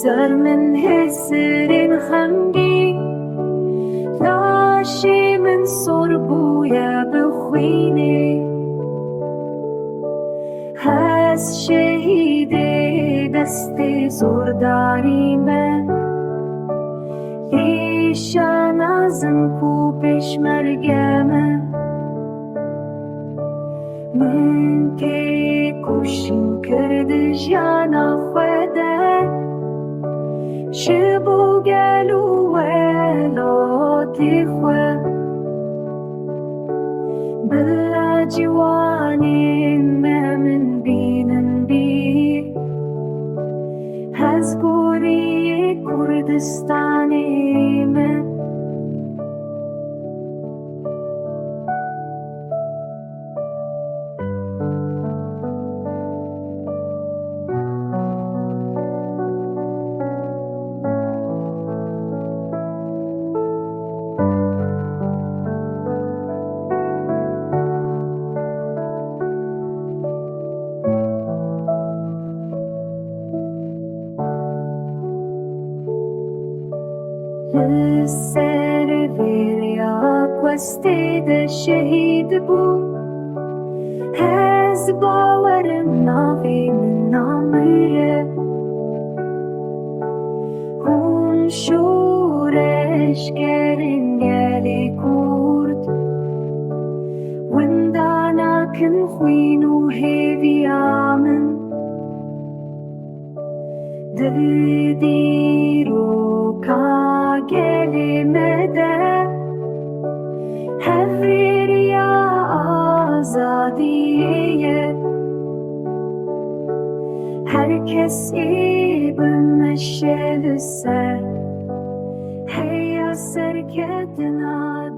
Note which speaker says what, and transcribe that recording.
Speaker 1: سر من هسرين خمدي لاشي من صربويا بخويني هس شهيدي دستي زور داري من إيشانا زنكو بيش مرقامة من كي كوشين كرد جانا خدا شبو قالوا ويلو تخوة بلا جواني ما من بين بي هزقوري كردستاني من السرفيليا قوستيد الشهيد بو هز باور النافي من عمره هون شورش كارن يالي كورد وندانا كن خوينو هيفي آمن درديرو كاجلي مدى هفير يا آزادية هركس بمشي السر هيا سركتنا